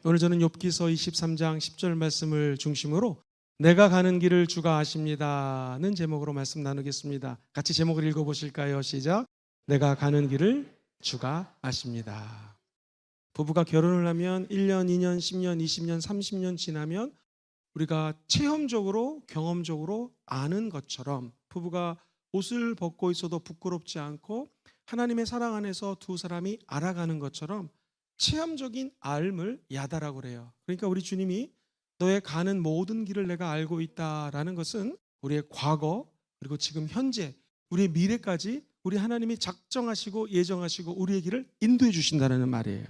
오늘 저는 욥기서 23장 10절 말씀을 중심으로 내가 가는 길을 주가 아십니다는 제목으로 말씀 나누겠습니다. 같이 제목을 읽어보실까요? 시작. 내가 가는 길을 주가 아십니다. 부부가 결혼을 하면 1년, 2년, 10년, 20년, 30년 지나면 우리가 체험적으로 경험적으로 아는 것처럼 부부가 옷을 벗고 있어도 부끄럽지 않고 하나님의 사랑 안에서 두 사람이 알아가는 것처럼 체험적인 알을 야다라고 그래요. 그러니까 우리 주님이 너의 가는 모든 길을 내가 알고 있다라는 것은 우리의 과거 그리고 지금 현재 우리의 미래까지 우리 하나님이 작정하시고 예정하시고 우리의 길을 인도해 주신다는 말이에요.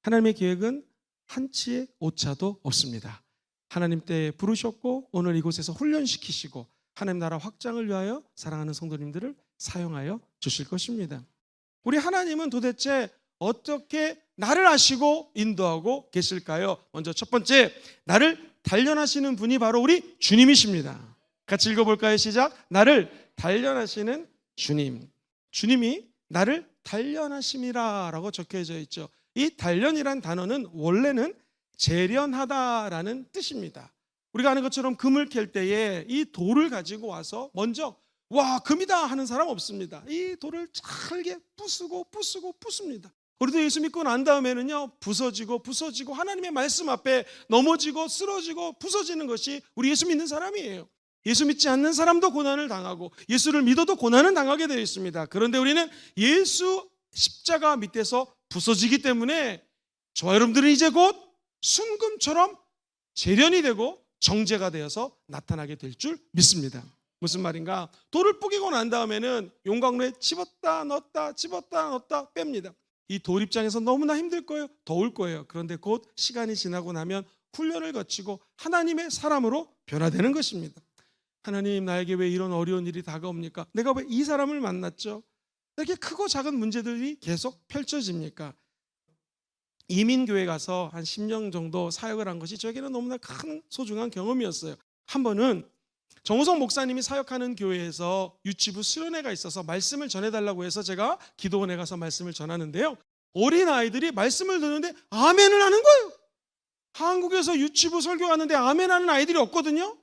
하나님의 계획은 한치의 오차도 없습니다. 하나님 때 부르셨고 오늘 이곳에서 훈련시키시고 하나님 나라 확장을 위하여 사랑하는 성도님들을 사용하여 주실 것입니다. 우리 하나님은 도대체 어떻게 나를 아시고 인도하고 계실까요? 먼저 첫 번째, 나를 단련하시는 분이 바로 우리 주님이십니다. 같이 읽어볼까요? 시작. 나를 단련하시는 주님. 주님이 나를 단련하심이라고 적혀져 있죠. 이 단련이란 단어는 원래는 재련하다라는 뜻입니다. 우리가 아는 것처럼 금을 캘 때에 이 돌을 가지고 와서 먼저 와 금이다 하는 사람 없습니다. 이 돌을 잘게 부수습니다. 우리도 예수 믿고 난 다음에는요 부서지고 하나님의 말씀 앞에 넘어지고 쓰러지고 부서지는 것이 우리 예수 믿는 사람이에요. 예수 믿지 않는 사람도 고난을 당하고 예수를 믿어도 고난을 당하게 되어 있습니다. 그런데 우리는 예수 십자가 밑에서 부서지기 때문에 저와 여러분들은 이제 곧 순금처럼 재련이 되고 정제가 되어서 나타나게 될 줄 믿습니다. 무슨 말인가? 돌을 뿌기고 난 다음에는 용광로에 집었다 넣었다 뺍니다. 이 돌 입장에서 너무나 힘들 거예요. 더울 거예요. 그런데 곧 시간이 지나고 나면 훈련을 거치고 하나님의 사람으로 변화되는 것입니다. 하나님 나에게 왜 이런 어려운 일이 다가옵니까? 내가 왜 이 사람을 만났죠? 이렇게 크고 작은 문제들이 계속 펼쳐집니까? 이민교회 가서 한 10년 정도 사역을 한 것이 저에게는 너무나 큰 소중한 경험이었어요. 한 번은 정우성 목사님이 사역하는 교회에서 유치부 수련회가 있어서 말씀을 전해달라고 해서 제가 기도원에 가서 말씀을 전하는데요. 어린 아이들이 말씀을 듣는데 아멘을 하는 거예요. 한국에서 유치부 설교하는데 아멘하는 아이들이 없거든요.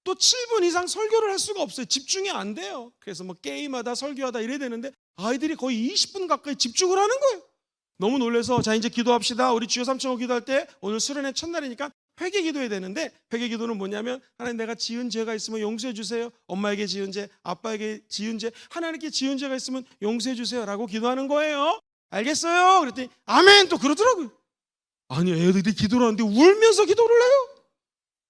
또 7분 이상 설교를 할 수가 없어요. 집중이 안 돼요. 그래서 뭐 게임하다 설교하다 이래야 되는데 아이들이 거의 20분 가까이 집중을 하는 거예요. 너무 놀라서 자 이제 기도합시다. 우리 주여 삼층호 기도할 때 오늘 수련회 첫날이니까 회개 기도해야 되는데 회개 기도는 뭐냐면 하나님 내가 지은 죄가 있으면 용서해 주세요. 엄마에게 지은 죄, 아빠에게 지은 죄, 하나님께 지은 죄가 있으면 용서해 주세요 라고 기도하는 거예요. 알겠어요? 그랬더니 아멘 또 그러더라고요. 아니 애들이 기도를 하는데 울면서 기도를 해요.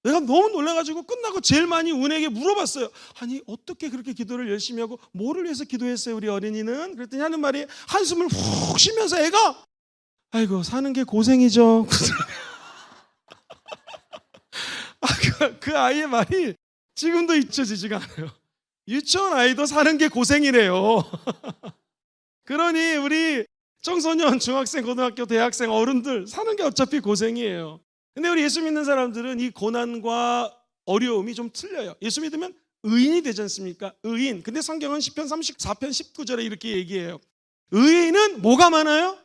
내가 너무 놀라가지고 끝나고 제일 많이 은혜에게 물어봤어요. 아니 어떻게 그렇게 기도를 열심히 하고 뭐를 위해서 기도했어요 우리 어린이는? 그랬더니 하는 말이 한숨을 훅 쉬면서 애가 아이고 사는 게 고생이죠. 그 아이의 말이 지금도 잊혀지지가 않아요. 유치원 아이도 사는 게 고생이래요. 그러니 우리 청소년, 중학생, 고등학교, 대학생, 어른들 사는 게 어차피 고생이에요. 근데 우리 예수 믿는 사람들은 이 고난과 어려움이 좀 틀려요. 예수 믿으면 의인이 되지 않습니까? 의인. 근데 성경은 시편 34편 19절에 이렇게 얘기해요. 의인은 뭐가 많아요?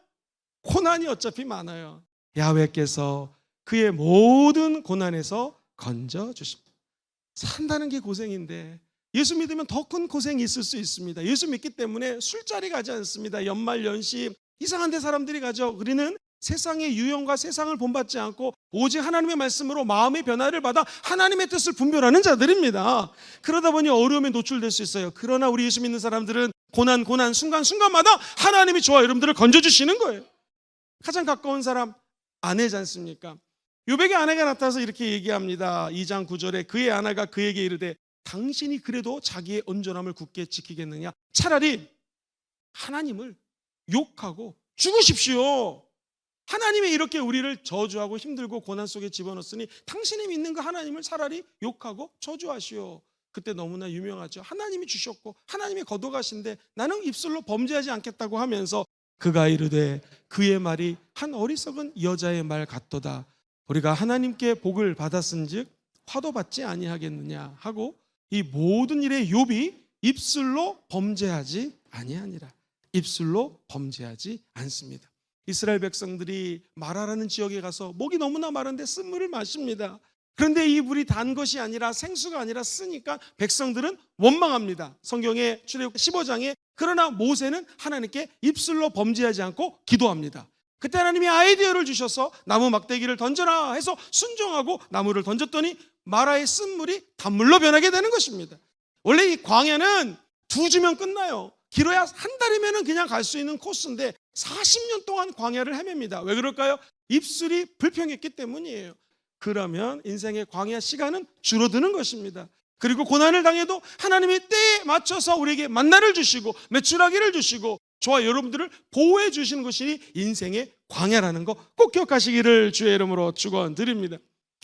고난이 어차피 많아요. 야훼께서 그의 모든 고난에서 건져주십니다. 산다는 게 고생인데 예수 믿으면 더 큰 고생이 있을 수 있습니다. 예수 믿기 때문에 술자리 가지 않습니다. 연말 연시 이상한 데 사람들이 가죠. 우리는 세상의 유형과 세상을 본받지 않고 오직 하나님의 말씀으로 마음의 변화를 받아 하나님의 뜻을 분별하는 자들입니다. 그러다 보니 어려움에 노출될 수 있어요. 그러나 우리 예수 믿는 사람들은 고난 순간순간마다 하나님이 저와 여러분들을 건져주시는 거예요. 가장 가까운 사람 아내지 않습니까? 욥에게 아내가 나타나서 이렇게 얘기합니다. 2장 9절에 그의 아내가 그에게 이르되 당신이 그래도 자기의 온전함을 굳게 지키겠느냐? 차라리 하나님을 욕하고 죽으십시오. 하나님이 이렇게 우리를 저주하고 힘들고 고난 속에 집어넣었으니 당신이 믿는 그 하나님을 차라리 욕하고 저주하시오. 그때 너무나 유명하죠. 하나님이 주셨고 하나님이 거둬가신데 나는 입술로 범죄하지 않겠다고 하면서 그가 이르되 그의 말이 한 어리석은 여자의 말 같도다. 우리가 하나님께 복을 받았은즉 화도 받지 아니하겠느냐 하고 이 모든 일에 욥이 입술로 범죄하지 아니하니라. 입술로 범죄하지 않습니다. 이스라엘 백성들이 마라라는 지역에 가서 목이 너무나 마른데 쓴물을 마십니다. 그런데 이 물이 단 것이 아니라 생수가 아니라 쓰니까 백성들은 원망합니다. 성경의 출애굽 15장에 그러나 모세는 하나님께 입술로 범죄하지 않고 기도합니다. 그때 하나님이 아이디어를 주셔서 나무 막대기를 던져라 해서 순종하고 나무를 던졌더니 마라의 쓴물이 단물로 변하게 되는 것입니다. 원래 이 광야는 2주면 끝나요. 길어야 한 달이면 그냥 갈 수 있는 코스인데 40년 동안 광야를 헤맵니다. 왜 그럴까요? 입술이 불평했기 때문이에요. 그러면 인생의 광야 시간은 줄어드는 것입니다. 그리고 고난을 당해도 하나님이 때에 맞춰서 우리에게 만나를 주시고 메추라기를 주시고 저와 여러분들을 보호해 주시는 것이 인생의 광야라는 거 꼭 기억하시기를 주의 이름으로 축원드립니다.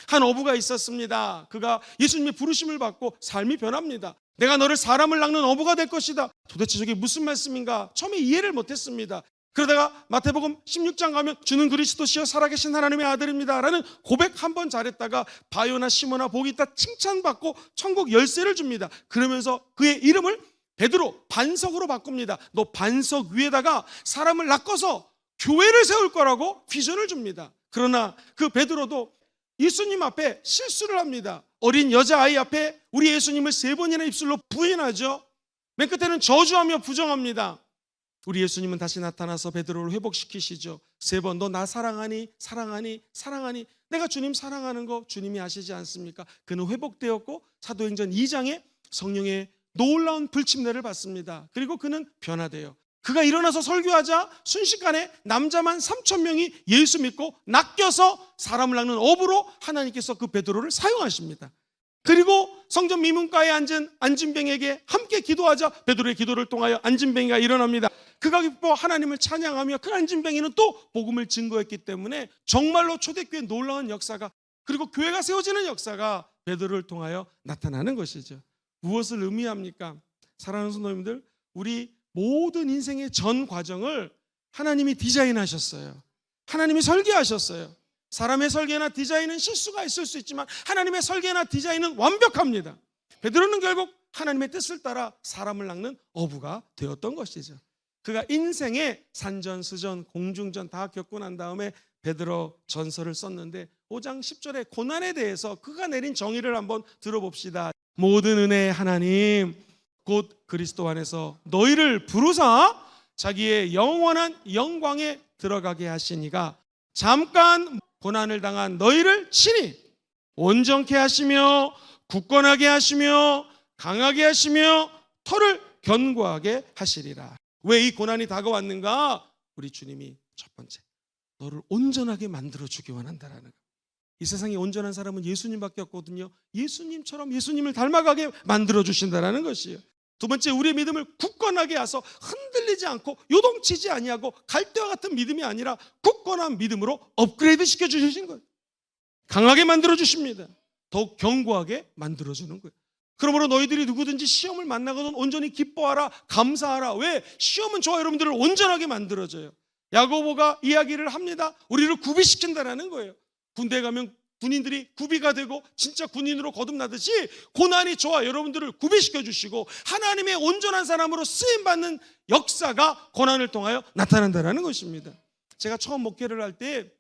한 어부가 있었습니다. 그가 예수님의 부르심을 받고 삶이 변합니다. 내가 너를 사람을 낚는 어부가 될 것이다. 도대체 저게 무슨 말씀인가? 처음에 이해를 못했습니다. 그러다가 마태복음 16장 가면 주는 그리스도시여 살아계신 하나님의 아들입니다 라는 고백 한 번 잘했다가 바요나 시모나 복이 있다 칭찬받고 천국 열쇠를 줍니다. 그러면서 그의 이름을 베드로 반석으로 바꿉니다. 너 반석 위에다가 사람을 낚아서 교회를 세울 거라고 비전을 줍니다. 그러나 그 베드로도 예수님 앞에 실수를 합니다. 어린 여자아이 앞에 우리 예수님을 3번이나 입술로 부인하죠. 맨 끝에는 저주하며 부정합니다. 우리 예수님은 다시 나타나서 베드로를 회복시키시죠. 3번 너 나 사랑하니 사랑하니 사랑하니. 내가 주님 사랑하는 거 주님이 아시지 않습니까? 그는 회복되었고 사도행전 2장에 성령의 놀라운 불침례를 받습니다. 그리고 그는 변화돼요. 그가 일어나서 설교하자 순식간에 남자만 3,000명이 예수 믿고 낚여서 사람을 낚는 어부로 하나님께서 그 베드로를 사용하십니다. 그리고 성전 미문가에 앉은 안진뱅에게 함께 기도하자 베드로의 기도를 통하여 안진뱅이가 일어납니다. 그가 기뻐 하나님을 찬양하며 그 안진뱅이는 또 복음을 증거했기 때문에 정말로 초대교회의 놀라운 역사가 그리고 교회가 세워지는 역사가 베드로를 통하여 나타나는 것이죠. 무엇을 의미합니까? 사랑하는 성도님들, 우리 모든 인생의 전 과정을 하나님이 디자인하셨어요. 하나님이 설계하셨어요. 사람의 설계나 디자인은 실수가 있을 수 있지만 하나님의 설계나 디자인은 완벽합니다. 베드로는 결국 하나님의 뜻을 따라 사람을 낚는 어부가 되었던 것이죠. 그가 인생의 산전수전 공중전 다 겪고 난 다음에 베드로 전서를 썼는데 5장 10절의 고난에 대해서 그가 내린 정의를 한번 들어봅시다. 모든 은혜의 하나님 곧 그리스도 안에서 너희를 부르사 자기의 영원한 영광에 들어가게 하시니가 잠깐 고난을 당한 너희를 친히 온전케 하시며 굳건하게 하시며 강하게 하시며 터를 견고하게 하시리라. 왜 이 고난이 다가왔는가? 우리 주님이 첫 번째 너를 온전하게 만들어주기 원한다라는 거. 이 세상에 온전한 사람은 예수님밖에 없거든요. 예수님처럼 예수님을 닮아가게 만들어주신다라는 것이에요. 두 번째 우리의 믿음을 굳건하게 해서 흔들리지 않고 요동치지 아니하고 갈대와 같은 믿음이 아니라 굳건한 믿음으로 업그레이드 시켜주신 거예요. 강하게 만들어주십니다. 더욱 견고하게 만들어주는 거예요. 그러므로 너희들이 누구든지 시험을 만나거든 온전히 기뻐하라 감사하라. 왜? 시험은 저와 여러분들을 온전하게 만들어줘요. 야고보가 이야기를 합니다. 우리를 구비시킨다라는 거예요. 군대에 가면 군인들이 구비가 되고 진짜 군인으로 거듭나듯이 고난이 저와 여러분들을 구비시켜 주시고 하나님의 온전한 사람으로 쓰임받는 역사가 고난을 통하여 나타난다는 것입니다. 제가 처음 목회를 할 때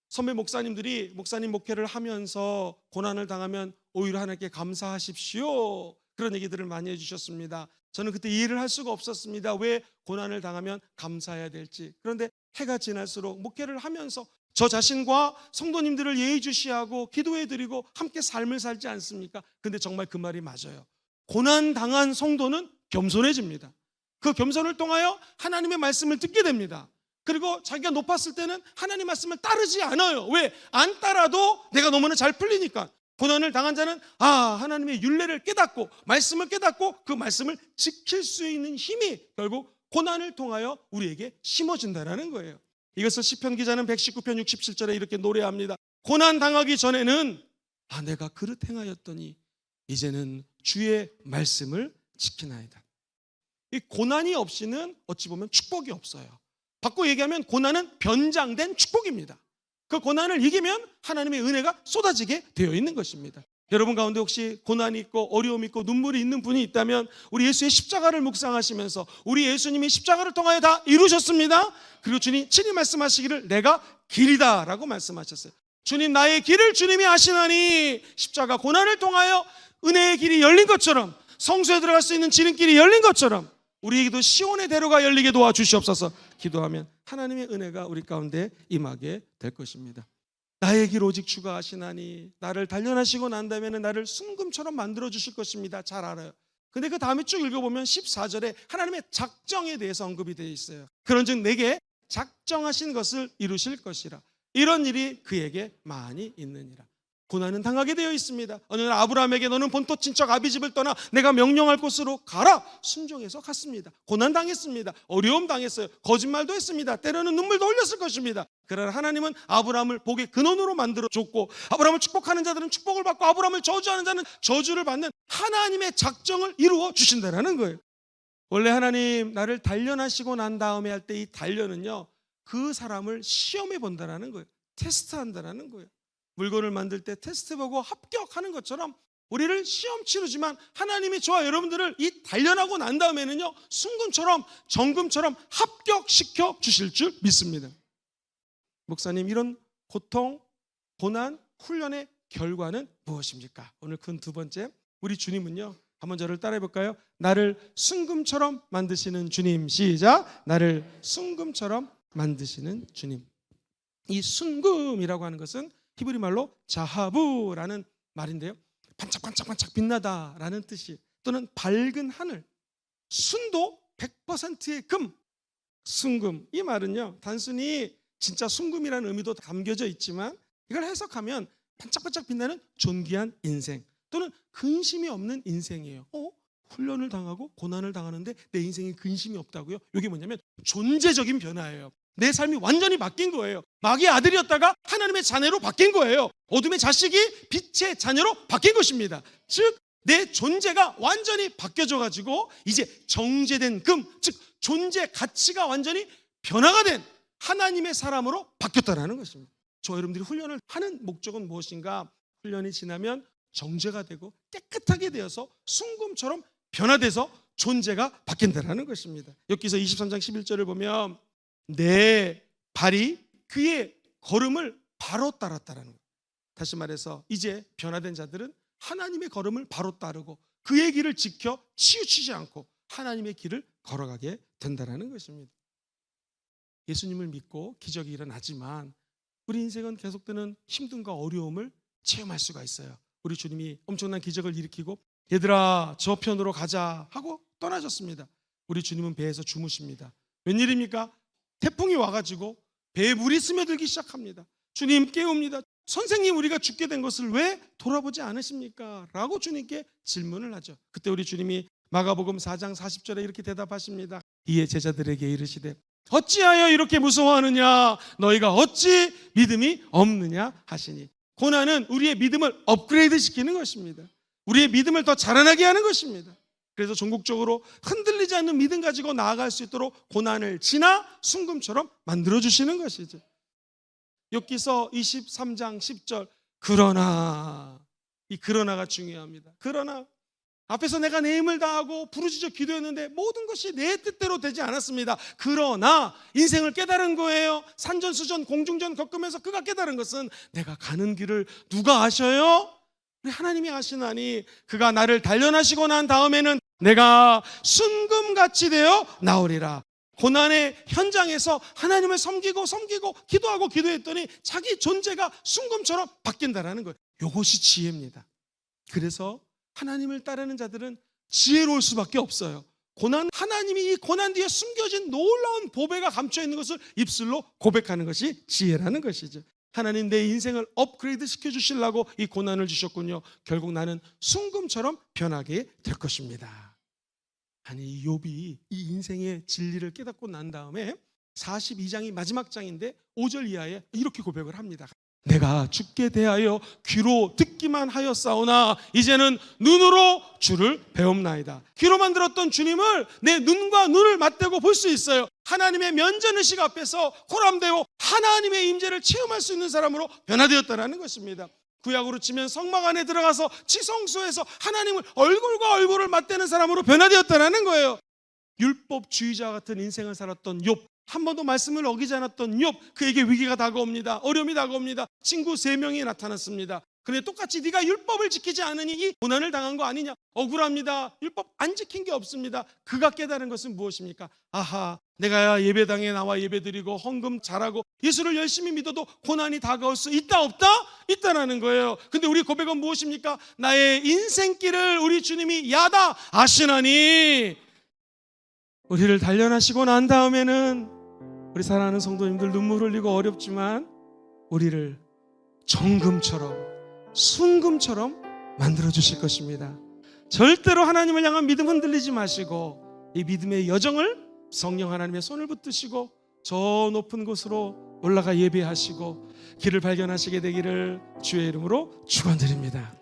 선배 목사님들이 목사님 목회를 하면서 고난을 당하면 오히려 하나님께 감사하십시오 그런 얘기들을 많이 해주셨습니다. 저는 그때 이해를 할 수가 없었습니다. 왜 고난을 당하면 감사해야 될지. 그런데 해가 지날수록 목회를 하면서 저 자신과 성도님들을 예의주시하고 기도해드리고 함께 삶을 살지 않습니까? 근데 정말 그 말이 맞아요. 고난당한 성도는 겸손해집니다. 그 겸손을 통하여 하나님의 말씀을 듣게 됩니다. 그리고 자기가 높았을 때는 하나님 말씀을 따르지 않아요. 왜? 안 따라도 내가 너무나 잘 풀리니까. 고난을 당한 자는 하나님의 율례를 깨닫고 말씀을 깨닫고 그 말씀을 지킬 수 있는 힘이 결국 고난을 통하여 우리에게 심어진다는 거예요. 이것을 시편 기자는 119편 67절에 이렇게 노래합니다. 고난 당하기 전에는 내가 그릇 행하였더니 이제는 주의 말씀을 지키나이다. 이 고난이 없이는 어찌 보면 축복이 없어요. 바꿔 얘기하면 고난은 변장된 축복입니다. 그 고난을 이기면 하나님의 은혜가 쏟아지게 되어 있는 것입니다. 여러분 가운데 혹시 고난이 있고 어려움이 있고 눈물이 있는 분이 있다면 우리 예수의 십자가를 묵상하시면서 우리 예수님이 십자가를 통하여 다 이루셨습니다. 그리고 주님 친히 말씀하시기를 내가 길이다 라고 말씀하셨어요. 주님 나의 길을 주님이 아시나니 십자가 고난을 통하여 은혜의 길이 열린 것처럼 성소에 들어갈 수 있는 지름길이 열린 것처럼 우리에게도 시온의 대로가 열리게 도와주시옵소서. 기도하면 하나님의 은혜가 우리 가운데 임하게 될 것입니다. 나의 길 오직 주가 아시나니 나를 단련하시고 난 다음에는 나를 순금처럼 만들어 주실 것입니다. 잘 알아요. 근데 그 다음에 쭉 읽어보면 14절에 하나님의 작정에 대해서 언급이 되어 있어요. 그런즉 내게 작정하신 것을 이루실 것이라. 이런 일이 그에게 많이 있느니라. 고난은 당하게 되어 있습니다. 어느 날 아브라함에게 너는 본토 친척 아비집을 떠나 내가 명령할 곳으로 가라. 순종해서 갔습니다. 고난 당했습니다. 어려움 당했어요. 거짓말도 했습니다. 때로는 눈물도 흘렸을 것입니다. 그러나 하나님은 아브라함을 복의 근원으로 만들어 줬고 아브라함을 축복하는 자들은 축복을 받고 아브라함을 저주하는 자는 저주를 받는 하나님의 작정을 이루어 주신다는 거예요. 원래 하나님 나를 단련하시고 난 다음에 할 때 이 단련은요, 그 사람을 시험해 본다는 거예요. 테스트한다는 거예요. 물건을 만들 때 테스트 보고 합격하는 것처럼 우리를 시험 치르지만 하나님이 저와 여러분들을 이 단련하고 난 다음에는요, 순금처럼 정금처럼 합격시켜 주실 줄 믿습니다. 목사님, 이런 고통, 고난, 훈련의 결과는 무엇입니까? 오늘 큰 두 번째, 우리 주님은요, 한번 저를 따라해 볼까요? 나를 순금처럼 만드시는 주님. 시작. 나를 순금처럼 만드시는 주님. 이 순금이라고 하는 것은 히브리 말로 자하부라는 말인데요, 반짝반짝반짝 빛나다라는 뜻이, 또는 밝은 하늘, 순도 100%의 금, 순금. 이 말은요, 단순히 진짜 순금이라는 의미도 담겨져 있지만 이걸 해석하면 반짝반짝 빛나는 존귀한 인생, 또는 근심이 없는 인생이에요. 훈련을 당하고 고난을 당하는데 내 인생에 근심이 없다고요? 이게 뭐냐면 존재적인 변화예요. 내 삶이 완전히 바뀐 거예요. 마귀의 아들이었다가 하나님의 자녀로 바뀐 거예요. 어둠의 자식이 빛의 자녀로 바뀐 것입니다. 즉 내 존재가 완전히 바뀌어져 가지고 이제 정제된 금, 즉 존재 가치가 완전히 변화가 된 하나님의 사람으로 바뀌었다는 것입니다. 저 여러분들이 훈련을 하는 목적은 무엇인가? 훈련이 지나면 정제가 되고 깨끗하게 되어서 순금처럼 변화돼서 존재가 바뀐다는 것입니다. 욥기서 23장 11절을 보면 내 발이 그의 걸음을 바로 따랐다라는 거예요. 다시 말해서 이제 변화된 자들은 하나님의 걸음을 바로 따르고 그의 길을 지켜 치우치지 않고 하나님의 길을 걸어가게 된다는 것입니다. 예수님을 믿고 기적이 일어나지만 우리 인생은 계속되는 힘듦과 어려움을 체험할 수가 있어요. 우리 주님이 엄청난 기적을 일으키고 얘들아 저편으로 가자 하고 떠나셨습니다. 우리 주님은 배에서 주무십니다. 웬일입니까? 태풍이 와가지고 배에 물이 스며들기 시작합니다. 주님 깨웁니다. 선생님, 우리가 죽게 된 것을 왜 돌아보지 않으십니까? 라고 주님께 질문을 하죠. 그때 우리 주님이 마가복음 4장 40절에 이렇게 대답하십니다. 이에 제자들에게 이르시되 어찌하여 이렇게 무서워하느냐? 너희가 어찌 믿음이 없느냐 하시니. 고난은 우리의 믿음을 업그레이드 시키는 것입니다. 우리의 믿음을 더 자라나게 하는 것입니다. 그래서 전국적으로 흔들리지 않는 믿음 가지고 나아갈 수 있도록 고난을 지나 순금처럼 만들어주시는 것이죠. 욥기서 23장 10절, 그러나, 이 그러나가 중요합니다. 그러나 앞에서 내가 내 힘을 다하고 부르짖어 기도했는데 모든 것이 내 뜻대로 되지 않았습니다. 그러나 인생을 깨달은 거예요. 산전수전 공중전 겪으면서 그가 깨달은 것은 내가 가는 길을 누가 아셔요? 우리 하나님이 아시나니 그가 나를 단련하시고 난 다음에는 내가 순금같이 되어 나오리라. 고난의 현장에서 하나님을 섬기고 기도하고 기도했더니 자기 존재가 순금처럼 바뀐다는 거예요. 이것이 지혜입니다. 그래서 하나님을 따르는 자들은 지혜로울 수밖에 없어요. 하나님이 이 고난 뒤에 숨겨진 놀라운 보배가 감춰 있는 것을 입술로 고백하는 것이 지혜라는 것이죠. 하나님 내 인생을 업그레이드 시켜주시려고 이 고난을 주셨군요. 결국 나는 순금처럼 변하게 될 것입니다. 아니, 이 욥이 이 인생의 진리를 깨닫고 난 다음에 42장이 마지막 장인데 5절 이하에 이렇게 고백을 합니다. 내가 주께 대하여 귀로 듣기만 하였사오나 이제는 눈으로 주를 배움나이다. 귀로만 들었던 주님을 내 눈과 눈을 맞대고 볼 수 있어요. 하나님의 면전의식 앞에서 호람되고 하나님의 임재를 체험할 수 있는 사람으로 변화되었다는 것입니다. 구약으로 치면 성막 안에 들어가서 지성소에서 하나님을 얼굴과 얼굴을 맞대는 사람으로 변화되었다는 거예요. 율법주의자 같은 인생을 살았던 욥, 한 번도 말씀을 어기지 않았던 욥, 그에게 위기가 다가옵니다. 어려움이 다가옵니다. 친구 3명이 나타났습니다. 그런데 똑같이 네가 율법을 지키지 않으니 이 고난을 당한 거 아니냐? 억울합니다. 율법 안 지킨 게 없습니다. 그가 깨달은 것은 무엇입니까? 아하, 내가 예배당에 나와 예배드리고 헌금 잘하고 예수를 열심히 믿어도 고난이 다가올 수 있다 없다? 있다라는 거예요. 근데 우리 고백은 무엇입니까? 나의 인생길을 우리 주님이 야다 아시나니. 우리를 단련하시고 난 다음에는 우리 사랑하는 성도님들 눈물 흘리고 어렵지만 우리를 정금처럼 순금처럼 만들어 주실 것입니다. 절대로 하나님을 향한 믿음 흔들리지 마시고 이 믿음의 여정을 성령 하나님의 손을 붙드시고 저 높은 곳으로 올라가 예배하시고 길을 발견하시게 되기를 주의 이름으로 축원드립니다.